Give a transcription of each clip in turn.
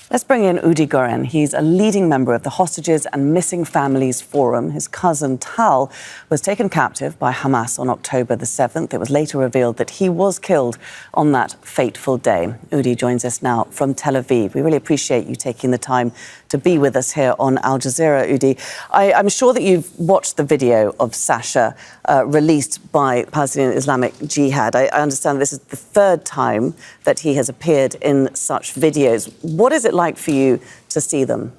Let's bring in Udi Goren. He's a leading member of the Hostages and Missing Families Forum. His cousin Tal was taken captive by Hamas on October the 7th. It was later revealed that he was killed on that fateful day. Udi joins us now from Tel Aviv. We really appreciate you taking the time to be with us here on Al Jazeera, Udi. I'm sure that you've watched the video of Sasha released by Palestinian Islamic Jihad. I understand this is the third time that he has appeared in such videos. What is it like for you to see them?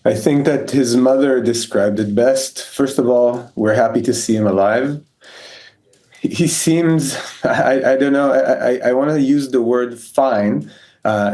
I think that his mother described it best. First of all, we're happy to see him alive. He seems, I don't know, I want to use the word fine.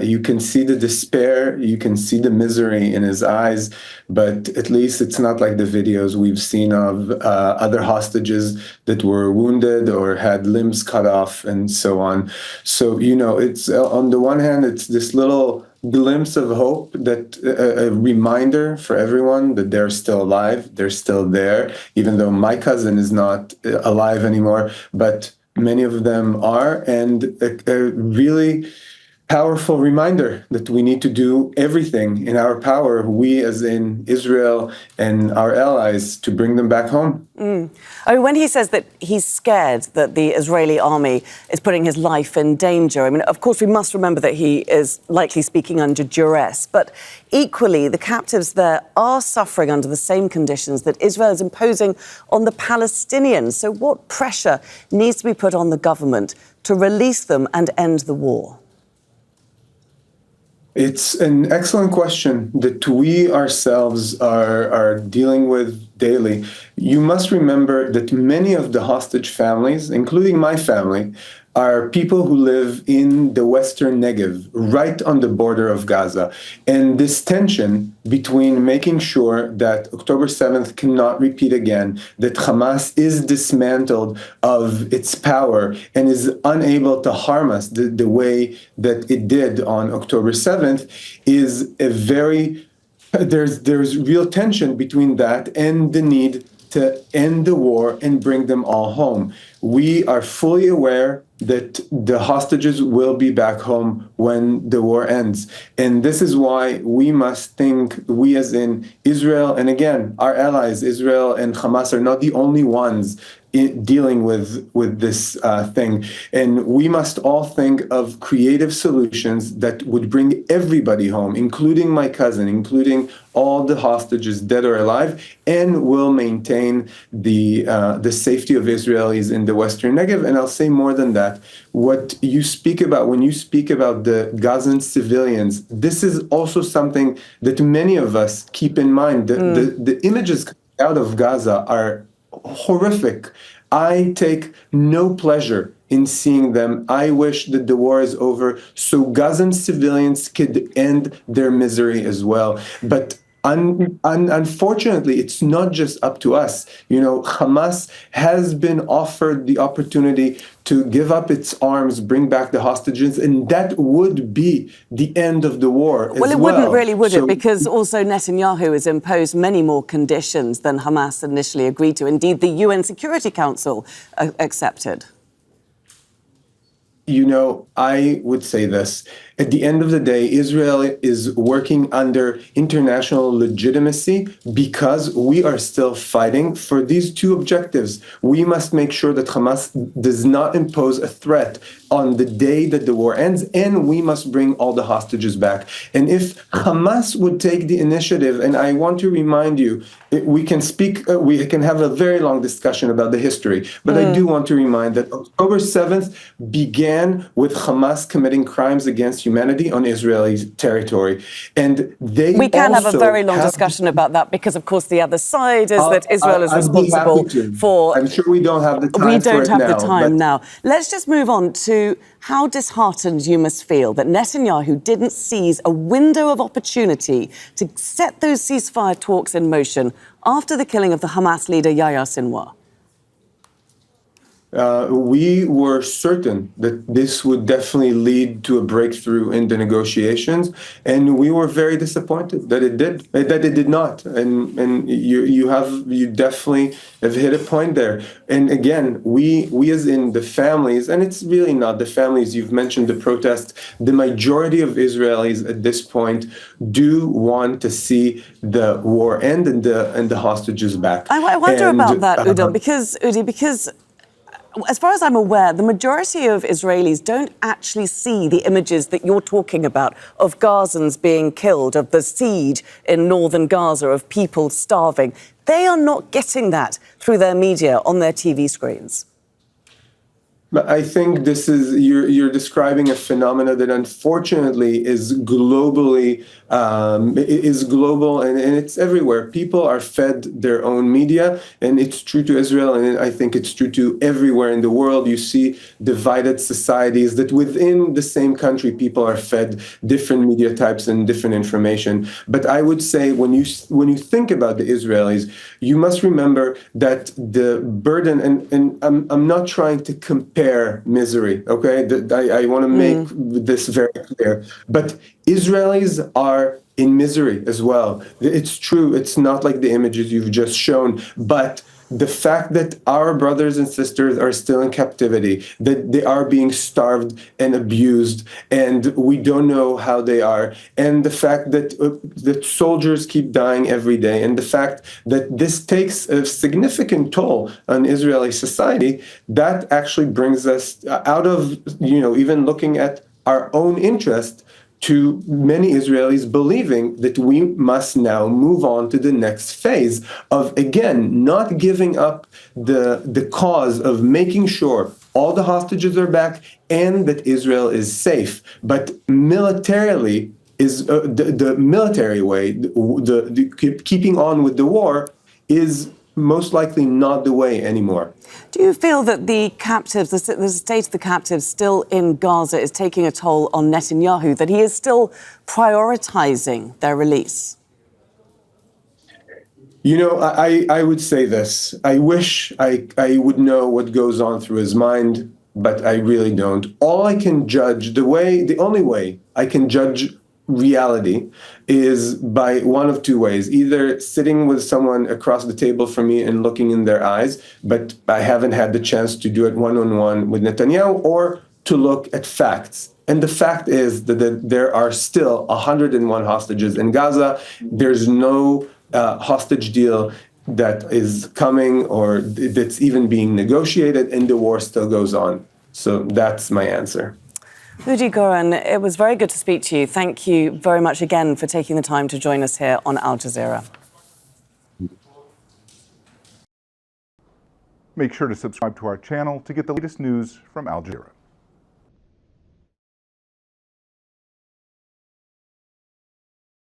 You can see the despair, you can see the misery in his eyes, but at least it's not like the videos we've seen of other hostages that were wounded or had limbs cut off and so on. So, you know, it's on the one hand, it's this little glimpse of hope, that a reminder for everyone that they're still alive, they're still there, even though my cousin is not alive anymore, but many of them are, and a really powerful reminder that we need to do everything in our power, we as in Israel and our allies, to bring them back home. I mean, when he says that he's scared that the Israeli army is putting his life in danger, I mean, of course, we must remember that he is likely speaking under duress, but equally, the captives there are suffering under the same conditions that Israel is imposing on the Palestinians. So what pressure needs to be put on the government to release them and end the war? It's an excellent question that we ourselves are dealing with daily. You must remember that many of the hostage families, including my family, are people who live in the Western Negev, right on the border of Gaza. And this tension between making sure that October 7th cannot repeat again, that Hamas is dismantled of its power and is unable to harm us the way that it did on October 7th, is a very, there's real tension between that and the need to end the war and bring them all home. We are fully aware that the hostages will be back home when the war ends. And this is why we must think, we as in Israel, and again, our allies, Israel and Hamas, are not the only ones dealing with this thing. And we must all think of creative solutions that would bring everybody home, including my cousin, including all the hostages, dead or alive, and will maintain the safety of Israelis in the Western Negev. And I'll say more than that. What you speak about, when you speak about the Gazan civilians, this is also something that many of us keep in mind. The images out of Gaza are horrific. I take no pleasure in seeing them. I wish that the war is over so Gazan civilians could end their misery as well. But unfortunately, it's not just up to us. You know, Hamas has been offered the opportunity to give up its arms, bring back the hostages, and that would be the end of the war. Well, it wouldn't really, would it? Because also Netanyahu has imposed many more conditions than Hamas initially agreed to. Indeed, the UN Security Council accepted. You know, I would say this. At the end of the day, Israel is working under international legitimacy because we are still fighting for these two objectives. We must make sure that Hamas does not impose a threat on the day that the war ends, and we must bring all the hostages back. And if Hamas would take the initiative, and I want to remind you, we can have a very long discussion about the history, but I do want to remind that October 7th began with Hamas committing crimes against humanity on Israeli territory. And we can have a very long discussion about that because, of course, the other side is that Israel is responsible for... I'm sure we don't have the time We don't have the time now. Let's just move on to how disheartened you must feel that Netanyahu didn't seize a window of opportunity to set those ceasefire talks in motion after the killing of the Hamas leader Yahya Sinwar. We were certain that this would definitely lead to a breakthrough in the negotiations, and we were very disappointed that it did not. And you definitely have hit a point there. And again, we as in the families, and it's really not the families. You've mentioned the protests. The majority of Israelis at this point do want to see the war end and the hostages back. I wonder And about that, Udi, because as far as I'm aware, the majority of Israelis don't actually see the images that you're talking about of Gazans being killed, of the siege in northern Gaza, of people starving. They are not getting that through their media on their TV screens. But I think this is you're describing a phenomena that unfortunately is globally is global and it's everywhere. People are fed their own media, and it's true to Israel, and I think it's true to everywhere in the world. You see divided societies that within the same country people are fed different media types and different information. But I would say when you think about the Israelis, you must remember that the burden and I'm not trying to compare misery, okay? I want to make this very clear. But Israelis are in misery as well. It's true. It's not like the images you've just shown, but the fact that our brothers and sisters are still in captivity, that they are being starved and abused, and we don't know how they are, and the fact that soldiers keep dying every day, and the fact that this takes a significant toll on Israeli society, that actually brings us out of, even looking at our own interest to many Israelis believing that we must now move on to the next phase of, again, not giving up the cause of making sure all the hostages are back and that Israel is safe. But militarily is the military way, the keeping on with the war is most likely not the way anymore. Do you feel that the captives, the state of the captives still in Gaza is taking a toll on Netanyahu, that he is still prioritizing their release? I would say this. I wish I would know what goes on through his mind, but I really don't. The only way I can judge reality is by one of two ways. Either sitting with someone across the table from me and looking in their eyes, but I haven't had the chance to do it one-on-one with Netanyahu, or to look at facts. And the fact is that there are still 101 hostages in Gaza. There's no hostage deal that is coming or that's even being negotiated, and the war still goes on. So that's my answer. Udi Goren, it was very good to speak to you. Thank you very much again for taking the time to join us here on Al Jazeera. Make sure to subscribe to our channel to get the latest news from Al Jazeera.